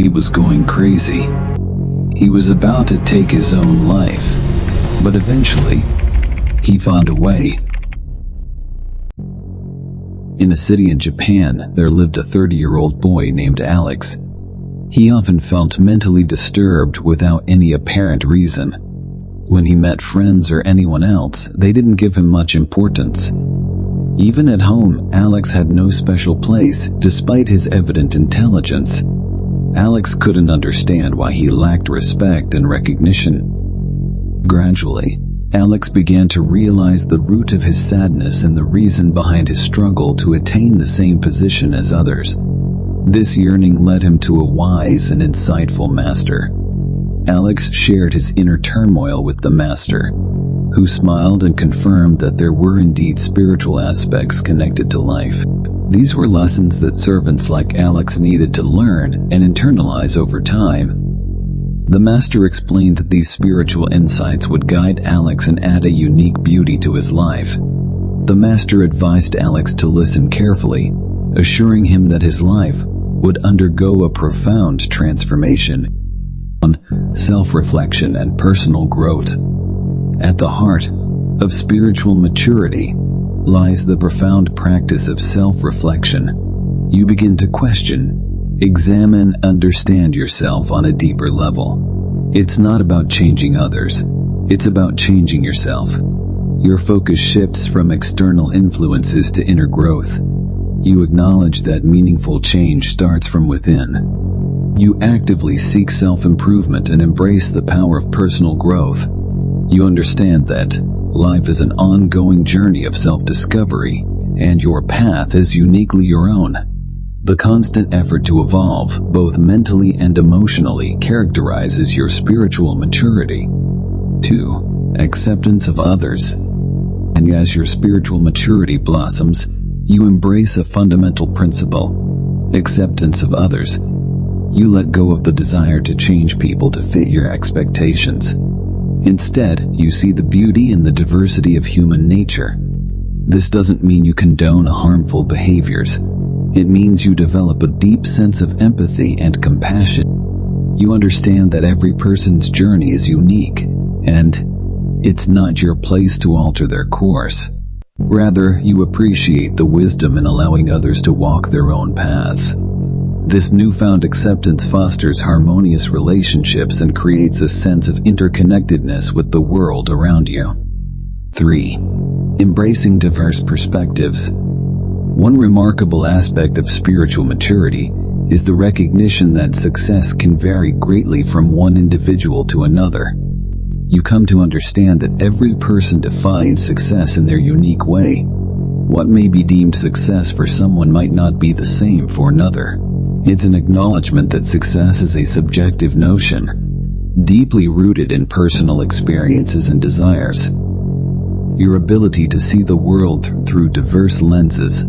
He was going crazy. He was about to take his own life, but eventually, he found a way. In a city in Japan, there lived a 30-year-old boy named Alex. He often felt mentally disturbed without any apparent reason. When he met friends or anyone else, they didn't give him much importance. Even at home, Alex had no special place, despite his evident intelligence. Alex couldn't understand why he lacked respect and recognition. Gradually, Alex began to realize the root of his sadness and the reason behind his struggle to attain the same position as others. This yearning led him to a wise and insightful master. Alex shared his inner turmoil with the master, who smiled and confirmed that there were indeed spiritual aspects connected to life. These were lessons that servants like Alex needed to learn and internalize over time. The master explained that these spiritual insights would guide Alex and add a unique beauty to his life. The master advised Alex to listen carefully, assuring him that his life would undergo a profound transformation on self-reflection and personal growth. At the heart of spiritual maturity lies the profound practice of self-reflection. You begin to question, examine, understand yourself on a deeper level. It's not about changing others. It's about changing yourself. Your focus shifts from external influences to inner growth. You acknowledge that meaningful change starts from within. You actively seek self-improvement and embrace the power of personal growth. You understand that life is an ongoing journey of self-discovery, and your path is uniquely your own. The constant effort to evolve, both mentally and emotionally, characterizes your spiritual maturity. 2. Acceptance of others. And as your spiritual maturity blossoms, you embrace a fundamental principle: acceptance of others. You let go of the desire to change people to fit your expectations. Instead, you see the beauty and the diversity of human nature. This doesn't mean you condone harmful behaviors. It means you develop a deep sense of empathy and compassion. You understand that every person's journey is unique, and it's not your place to alter their course. Rather, you appreciate the wisdom in allowing others to walk their own paths. This newfound acceptance fosters harmonious relationships and creates a sense of interconnectedness with the world around you. 3. Embracing diverse perspectives. One remarkable aspect of spiritual maturity is the recognition that success can vary greatly from one individual to another. You come to understand that every person defines success in their unique way. What may be deemed success for someone might not be the same for another. It's an acknowledgement that success is a subjective notion, deeply rooted in personal experiences and desires. Your ability to see the world through diverse lenses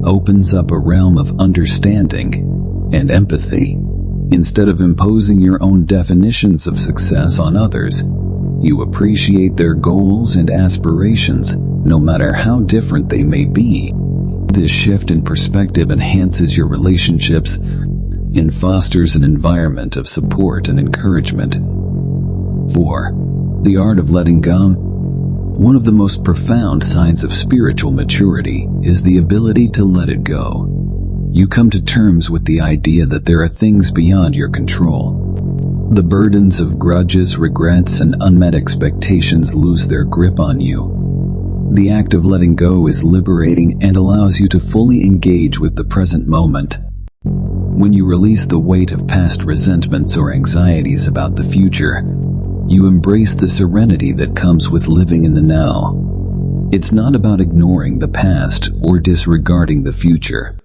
opens up a realm of understanding and empathy. Instead of imposing your own definitions of success on others, you appreciate their goals and aspirations, no matter how different they may be. This shift in perspective enhances your relationships and fosters an environment of support and encouragement. 4. The art of letting go. One of the most profound signs of spiritual maturity is the ability to let it go. You come to terms with the idea that there are things beyond your control. The burdens of grudges, regrets, and unmet expectations lose their grip on you. The act of letting go is liberating and allows you to fully engage with the present moment. When you release the weight of past resentments or anxieties about the future, you embrace the serenity that comes with living in the now. It's not about ignoring the past or disregarding the future.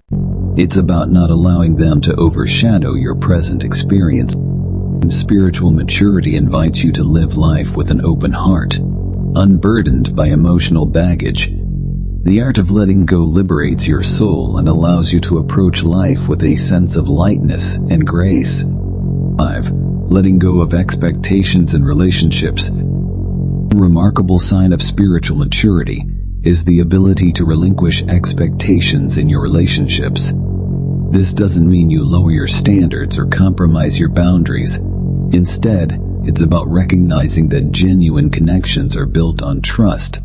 It's about not allowing them to overshadow your present experience. Spiritual maturity invites you to live life with an open heart, unburdened by emotional baggage. The art of letting go liberates your soul and allows you to approach life with a sense of lightness and grace. 5. Letting go of expectations in relationships. A remarkable sign of spiritual maturity is the ability to relinquish expectations in your relationships. This doesn't mean you lower your standards or compromise your boundaries. Instead, it's about recognizing that genuine connections are built on trust,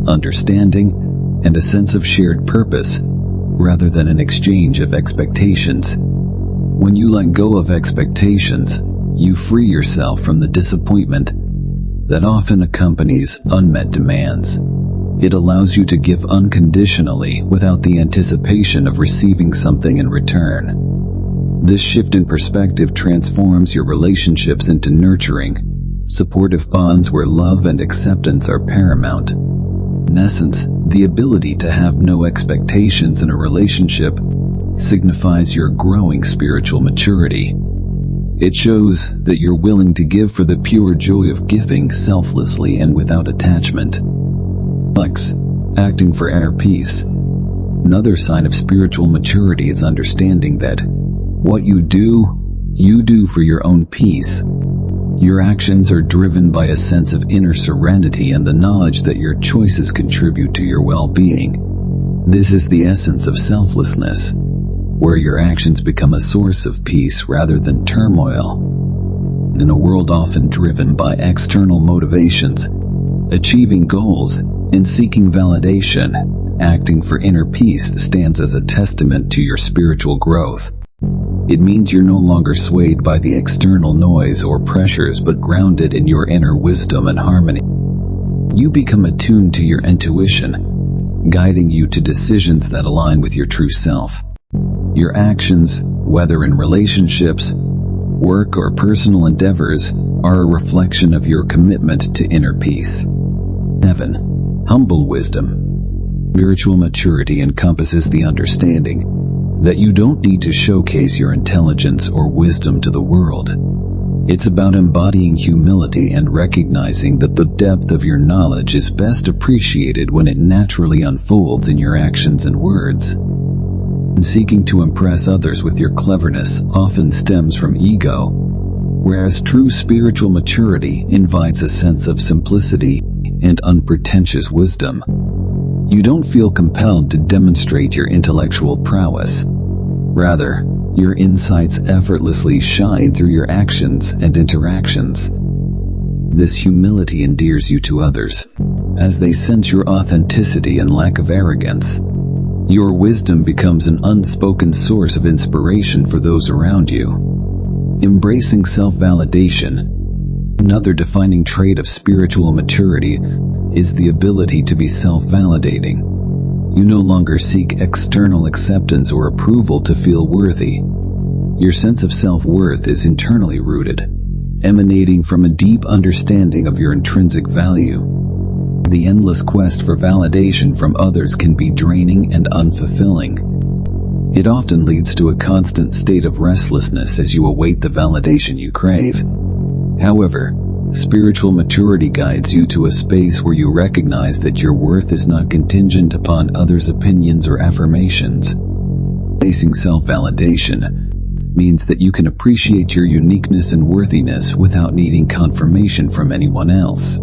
understanding, and a sense of shared purpose, rather than an exchange of expectations. When you let go of expectations, you free yourself from the disappointment that often accompanies unmet demands. It allows you to give unconditionally without the anticipation of receiving something in return. This shift in perspective transforms your relationships into nurturing, supportive bonds where love and acceptance are paramount. In essence, the ability to have no expectations in a relationship signifies your growing spiritual maturity. It shows that you're willing to give for the pure joy of giving selflessly and without attachment. Acting for inner peace. Another sign of spiritual maturity is understanding that what you do for your own peace. Your actions are driven by a sense of inner serenity and the knowledge that your choices contribute to your well-being. This is the essence of selflessness, where your actions become a source of peace rather than turmoil. In a world often driven by external motivations, achieving goals, and seeking validation, acting for inner peace stands as a testament to your spiritual growth. It means you're no longer swayed by the external noise or pressures but grounded in your inner wisdom and harmony. You become attuned to your intuition, guiding you to decisions that align with your true self. Your actions, whether in relationships, work, or personal endeavors, are a reflection of your commitment to inner peace. 7. Humble wisdom. Spiritual maturity encompasses the understanding that you don't need to showcase your intelligence or wisdom to the world. It's about embodying humility and recognizing that the depth of your knowledge is best appreciated when it naturally unfolds in your actions and words. And seeking to impress others with your cleverness often stems from ego, whereas true spiritual maturity invites a sense of simplicity and unpretentious wisdom. You don't feel compelled to demonstrate your intellectual prowess. Rather, your insights effortlessly shine through your actions and interactions. This humility endears you to others, as they sense your authenticity and lack of arrogance. Your wisdom becomes an unspoken source of inspiration for those around you. Embracing self-validation. Another defining trait of spiritual maturity is the ability to be self-validating. You no longer seek external acceptance or approval to feel worthy. Your sense of self-worth is internally rooted, emanating from a deep understanding of your intrinsic value. The endless quest for validation from others can be draining and unfulfilling. It often leads to a constant state of restlessness as you await the validation you crave. However, spiritual maturity guides you to a space where you recognize that your worth is not contingent upon others' opinions or affirmations. Facing self-validation means that you can appreciate your uniqueness and worthiness without needing confirmation from anyone else.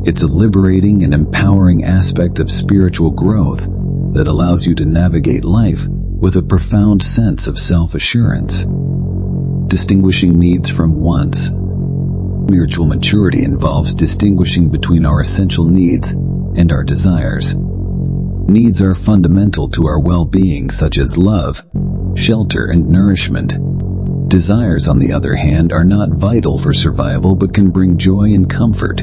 It's a liberating and empowering aspect of spiritual growth that allows you to navigate life with a profound sense of self-assurance. Distinguishing needs from wants. Spiritual maturity involves distinguishing between our essential needs and our desires. Needs are fundamental to our well-being, such as love, shelter, and nourishment. Desires, on the other hand, are not vital for survival but can bring joy and comfort.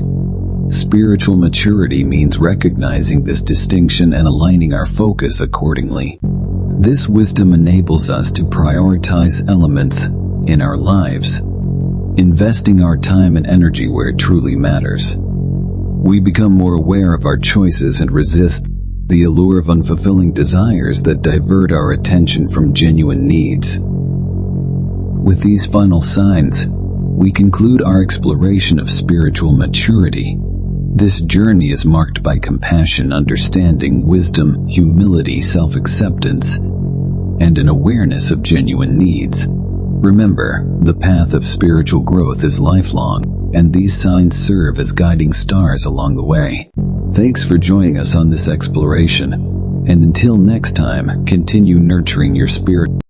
Spiritual maturity means recognizing this distinction and aligning our focus accordingly. This wisdom enables us to prioritize elements in our lives, investing our time and energy where it truly matters. We become more aware of our choices and resist the allure of unfulfilling desires that divert our attention from genuine needs. With these final signs, we conclude our exploration of spiritual maturity. This journey is marked by compassion, understanding, wisdom, humility, self-acceptance, and an awareness of genuine needs. Remember, the path of spiritual growth is lifelong, and these signs serve as guiding stars along the way. Thanks for joining us on this exploration, and until next time, continue nurturing your spirit.